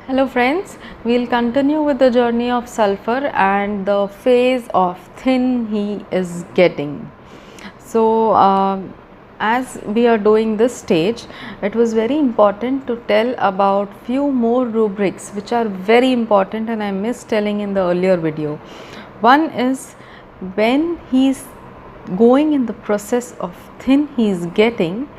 Hello friends, we will continue with the journey of sulfur and the phase of thin he is getting. So, as we are doing this stage, it was very important to tell about few more rubrics which are very important and I missed telling in the earlier video. One is when he is going in the process of thin he is getting,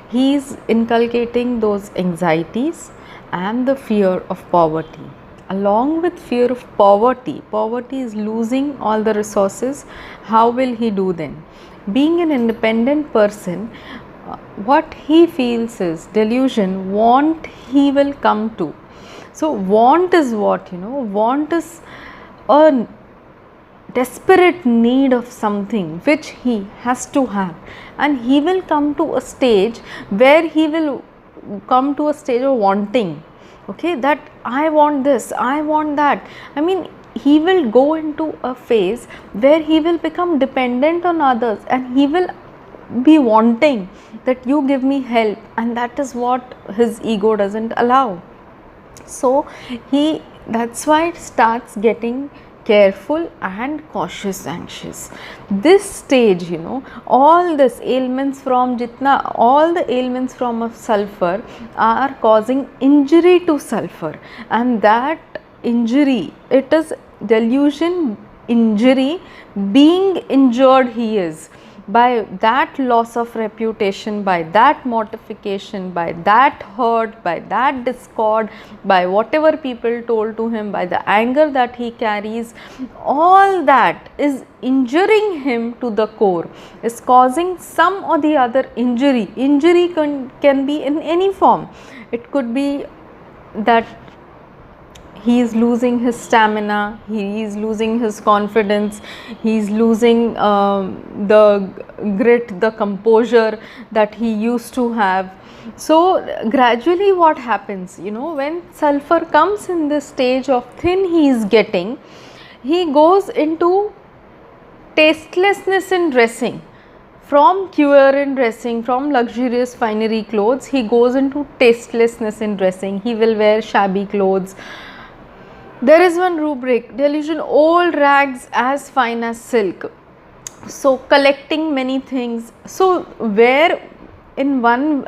he is inculcating those anxieties and the fear of poverty. Along with fear of poverty, poverty is losing all the resources. How will he do then? Being an independent person, what he feels is delusion, want he will come to. So, want is what? Want is a desperate need of something which he has to have, and he will come to a stage where he will come to a stage of wanting, okay, that I want this, I want that. I mean, he will go into a phase where he will become dependent on others and he will be wanting that you give me help, and that is what his ego doesn't allow. So that's why it starts getting careful and cautious anxious. This stage, all this ailments from all the ailments from of sulfur are causing injury to sulfur, and that injury, it is delusion injury, being injured he is by that loss of reputation, by that mortification, by that hurt, by that discord, by whatever people told to him, by the anger that he carries, all that is injuring him to the core, is causing some or the other injury. Injury can be in any form. It could be that he is losing his stamina, he is losing his confidence, he is losing the grit, the composure that he used to have. So, gradually what happens, when sulfur comes in this stage of thin he is getting, he goes into tastelessness in dressing. From cure in dressing, from luxurious finery clothes, he goes into tastelessness in dressing. He will wear shabby clothes. There is one rubric, delusion, old rags as fine as silk. So, collecting many things. So, where in one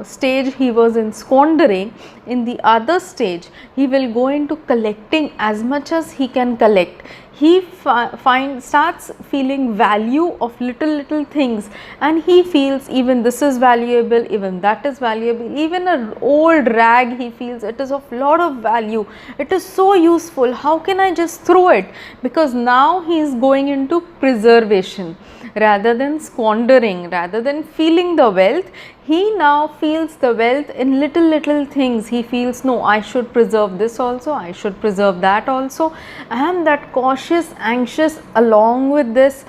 stage he was in squandering, in the other stage he will go into collecting as much as he can collect. He starts feeling value of little things, and he feels even this is valuable, even that is valuable, even an old rag he feels it is of lot of value, it is so useful, how can I just throw it? Because now he is going into preservation rather than squandering, rather than feeling the wealth. He now feels the wealth in little things. He feels, no, I should preserve this also, I should preserve that also, and that cautious, anxious along with this.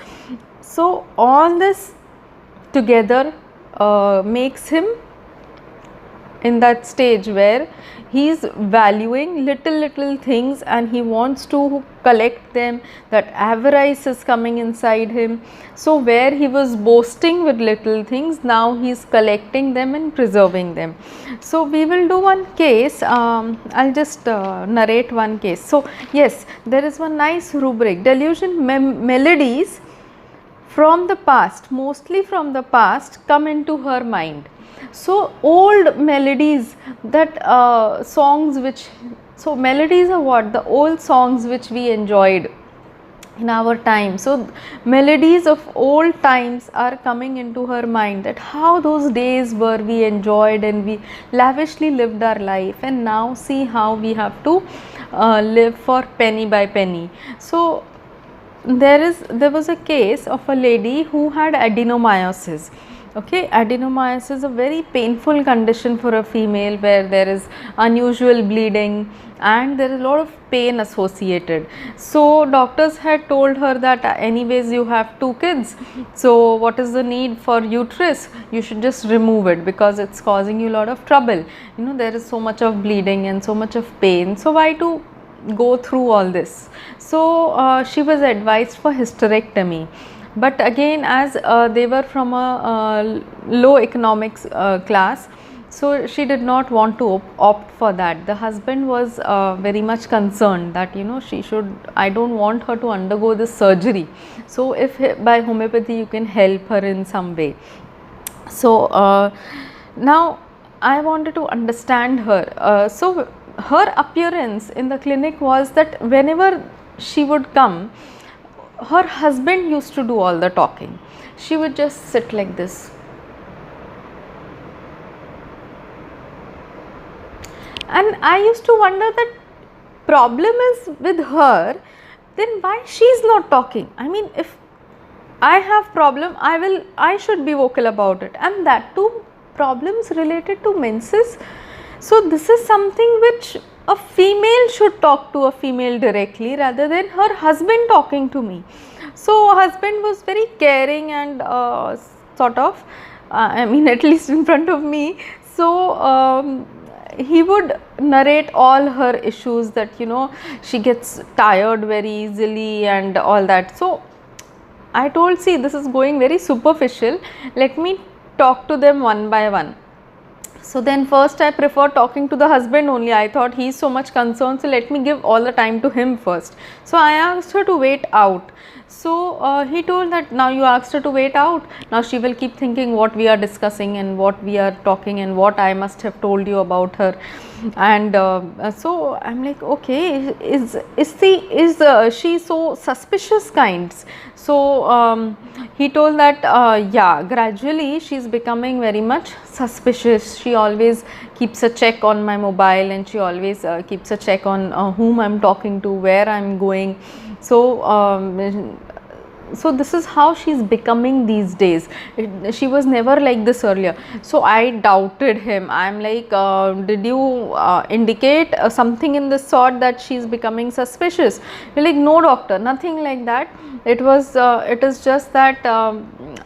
So, all this together makes him in that stage where he is valuing little things and he wants to collect them. That avarice is coming inside him. So, where he was boasting with little things, now he is collecting them and preserving them. So, we will do one case. I'll just narrate one case. So, yes, there is one nice rubric, delusion melodies from the past, mostly from the past, come into her mind. So, old melodies, that songs which, so melodies are what? The old songs which we enjoyed in our time. So, melodies of old times are coming into her mind, that how those days were we enjoyed and we lavishly lived our life, and now see how we have to live for penny by penny. So, there was a case of a lady who had adenomyosis. Okay, adenomyosis is a very painful condition for a female, where there is unusual bleeding and there is a lot of pain associated. So, doctors had told her that anyways you have 2 kids, so what is the need for uterus? You should just remove it because it is causing you a lot of trouble. There is so much of bleeding and so much of pain, so why to go through all this? So, she was advised for hysterectomy. But again, as they were from a low economics class, So she did not want to opt for that. The husband was very much concerned that, you know, she should, I don't want her to undergo this surgery. So if by homeopathy you can help her in some way. So now I wanted to understand her. So her appearance in the clinic was that whenever she would come, her husband used to do all the talking. She would just sit like this. And I used to wonder that problem is with her, then why she is not talking? I mean, if I have problem, I should be vocal about it, and that too problems related to menses. So this is something which a female should talk to a female directly rather than her husband talking to me. So husband was very caring and sort of, I mean, at least in front of me. So he would narrate all her issues, that, you know, she gets tired very easily and all that. So I told, see, this is going very superficial, let me talk to them one by one. So then first I prefer talking to the husband only. I thought he is so much concerned, so let me give all the time to him first. So I asked her to wait out. So he told that now you asked her to wait out, now she will keep thinking what we are discussing and what we are talking and what I must have told you about her. And so I'm like, okay, is she so suspicious kinds? So he told that yeah, gradually she is becoming very much suspicious. She always keeps a check on my mobile, and she always keeps a check on whom I am talking to, where I am going. So this is how she is becoming these days. She was never like this earlier. So I doubted him. I am like, did you indicate something in this sort that she is becoming suspicious? You're like, no doctor, nothing like that. It is just that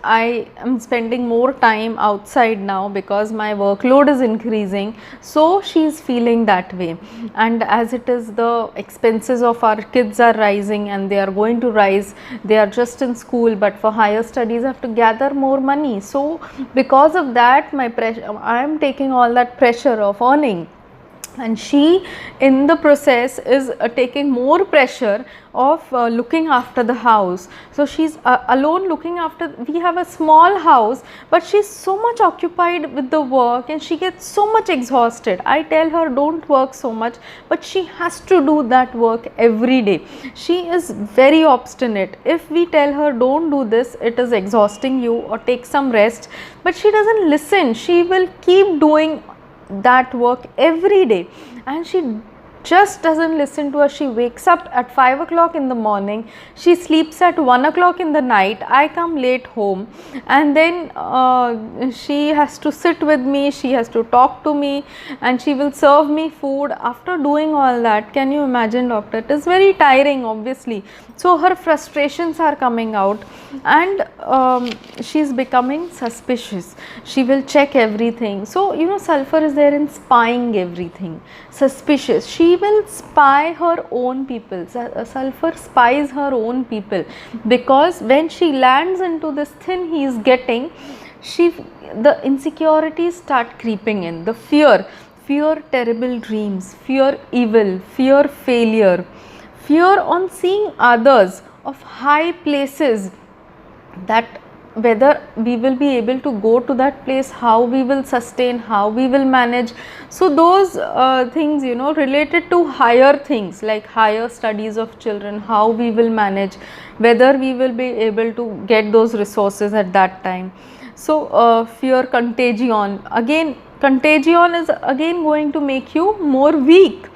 I am spending more time outside now because my workload is increasing, so she is feeling that way. And as it is, the expenses of our kids are rising, and they are going to rise. They are just in school, but for higher studies I have to gather more money. So because of that, my pressure, I am taking all that pressure of earning, and she in the process is taking more pressure of looking after the house. So she is alone looking after, we have a small house, but she is so much occupied with the work and she gets so much exhausted. I tell her don't work so much, but she has to do that work every day. She is very obstinate. If we tell her don't do this, it is exhausting you, or take some rest, but she doesn't listen. She will keep doing that work every day, and she just doesn't listen to us. She wakes up at 5 o'clock in the morning, she sleeps at 1 o'clock in the night. I come late home, and then she has to sit with me, she has to talk to me, and she will serve me food. After doing all that, can you imagine, doctor? It is very tiring, obviously. So her frustrations are coming out, and she is becoming suspicious. She will check everything. So you know, sulphur is there in spying everything. Suspicious. She will spy her own people. Sulphur spies her own people, because when she lands into this thin he is getting, the insecurities start creeping in. The fear terrible dreams, fear evil, fear failure, fear on seeing others of high places, that whether we will be able to go to that place, how we will sustain, how we will manage. So those things, you know, related to higher things like higher studies of children, how we will manage, whether we will be able to get those resources at that time. So fear contagion, again contagion is again going to make you more weak.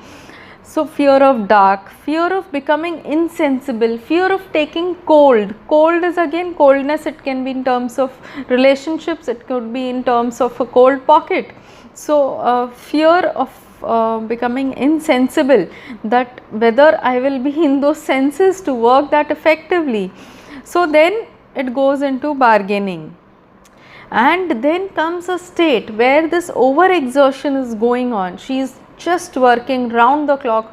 So fear of dark, fear of becoming insensible, fear of taking cold. Cold is again coldness. It can be in terms of relationships, it could be in terms of a cold pocket. So fear of becoming insensible, that whether I will be in those senses to work that effectively. So then it goes into bargaining. And then comes a state where this overexertion is going on. She is just working round the clock,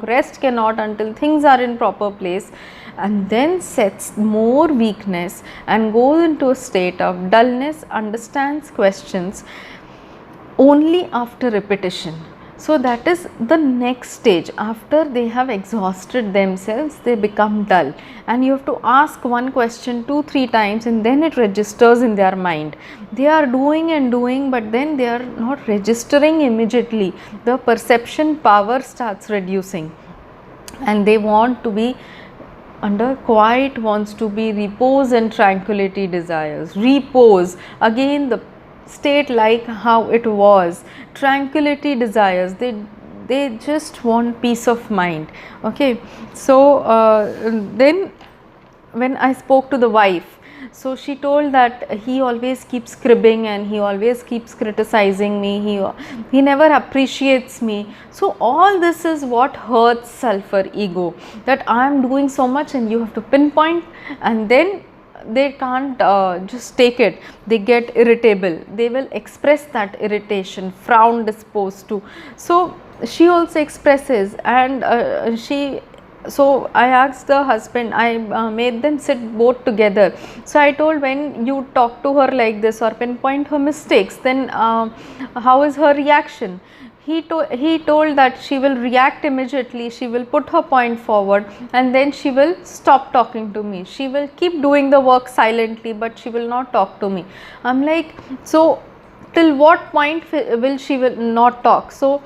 rest cannot until things are in proper place, and then sets more weakness and goes into a state of dullness, understands questions. only after repetition. So that is the next stage. After they have exhausted themselves, they become dull, and you have to ask one question 2-3 times, and then it registers in their mind. They are doing and doing, but then they are not registering immediately. The perception power starts reducing, and they want to be under quiet, wants to be repose and tranquility desires. Repose, again the state like how it was. Tranquility desires, they just want peace of mind. Okay, so then when I spoke to the wife, so she told that he always keeps cribbing and he always keeps criticizing me, he never appreciates me. So all this is what hurts sulphur ego, that I am doing so much and you have to pinpoint, and then they can't just take it, they get irritable, they will express that irritation, frown disposed to. So she also expresses, and so I asked the husband, I made them sit both together. So I told, when you talk to her like this or pinpoint her mistakes, then how is her reaction? He told that she will react immediately, she will put her point forward, and then she will stop talking to me. She will keep doing the work silently, but she will not talk to me. I'm like, so till what point will she will not talk? So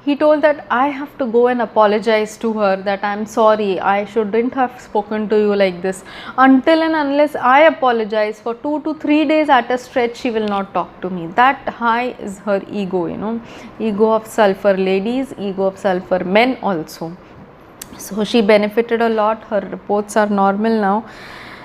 he told that I have to go and apologize to her, that I am sorry, I shouldn't have spoken to you like this. Until and unless I apologize for 2 to 3 days at a stretch, she will not talk to me. That high is her ego, you know, ego of sulphur ladies, ego of sulphur men also. So she benefited a lot, her reports are normal now.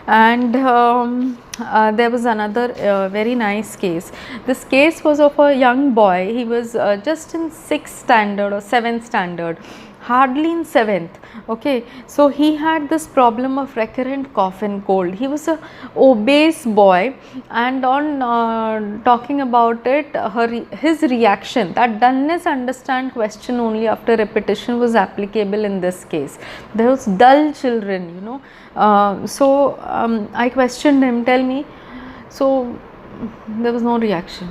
And there was another very nice case. This case was of a young boy. He was just in 6th standard or 7th standard, hardly in 7th. Okay, so he had this problem of recurrent cough and cold. He was a obese boy, and on talking about it, his reaction, that dullness understand question only after repetition, was applicable in this case. Those dull children, you know. So I questioned him, tell me. So there was no reaction.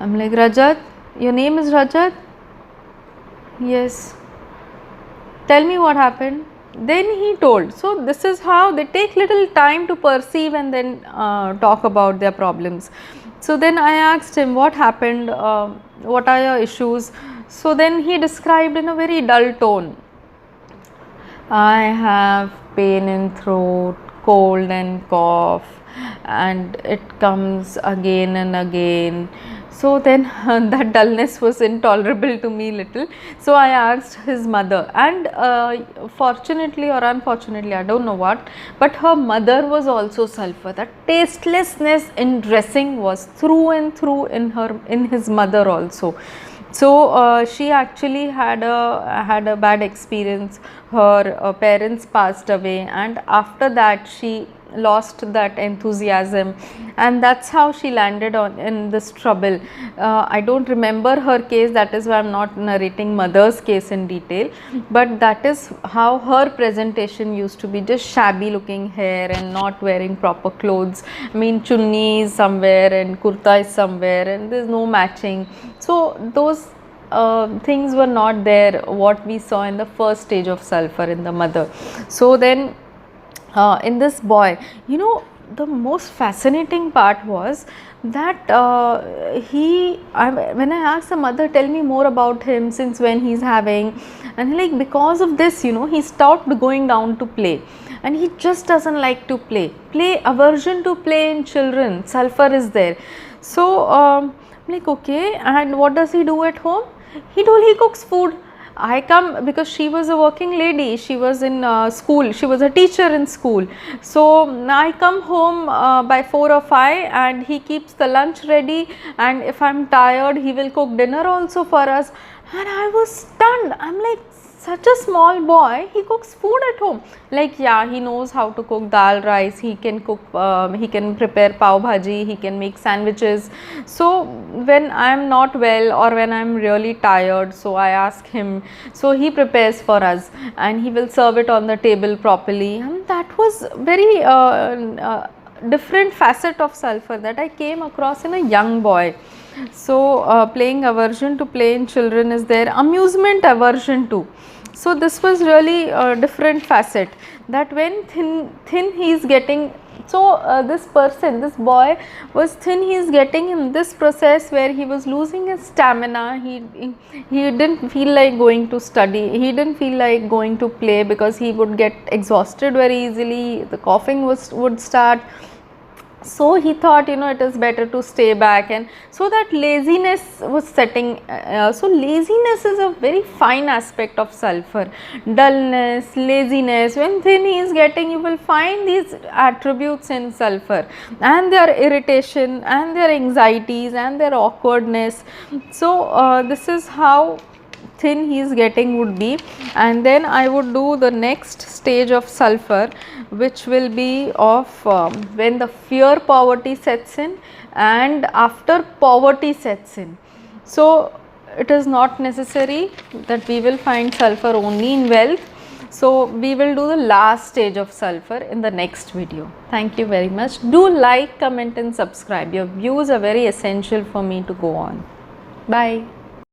I'm like, Rajat, your name is Rajat? Yes. Tell me what happened. Then he told. So this is how they take little time to perceive and then talk about their problems. So then I asked him, what happened, what are your issues? So then he described in a very dull tone, I have pain in throat, cold and cough, and it comes again and again. So then that dullness was intolerable to me little. So I asked his mother, and fortunately or unfortunately, I don't know what, but her mother was also sulphur. That tastelessness in dressing was through and through in his mother also. So she actually had a bad experience. Her parents passed away, and after that she lost that enthusiasm, and that's how she landed in this trouble. I don't remember her case, that is why I'm not narrating mother's case in detail, but that is how her presentation used to be, just shabby looking hair and not wearing proper clothes. I mean, chunni is somewhere and kurta is somewhere and there's no matching. So those things were not there, what we saw in the first stage of sulphur in the mother. So then in this boy, you know, the most fascinating part was that when I asked the mother, tell me more about him, since when he's having, and like, because of this, you know, he stopped going down to play, and he just doesn't like to play. Aversion to play in children, sulphur is there. So I'm like, okay, and what does he do at home? He told he cooks food. I come, because she was a working lady, she was in school, she was a teacher in school. So I come home by 4 or 5, and he keeps the lunch ready, and if I'm tired, he will cook dinner also for us. And I was stunned. I'm like, such a small boy, he cooks food at home. Like, yeah, he knows how to cook dal rice, he can cook, he can prepare pav bhaji, he can make sandwiches. So when I am not well or when I am really tired, so I ask him, so he prepares for us and he will serve it on the table properly. And that was very different facet of sulphur that I came across in a young boy. So playing aversion to play in children is there, amusement aversion too. So this was really a different facet, that when thin he is getting, so this person, this boy was thin, he is getting in this process where he was losing his stamina, he didn't feel like going to study, he didn't feel like going to play because he would get exhausted very easily, the coughing would start. So he thought, it is better to stay back, and so that laziness was setting. So laziness is a very fine aspect of sulphur. Dullness, laziness, when thin he is getting, you will find these attributes in sulphur, and their irritation and their anxieties and their awkwardness. So this is how thin he is getting would be. And then I would do the next stage of sulphur, which will be of when the fear poverty sets in and after poverty sets in. So it is not necessary that we will find sulphur only in wealth. So we will do the last stage of sulphur in the next video. Thank you very much. Do like, comment and subscribe. Your views are very essential for me to go on. Bye.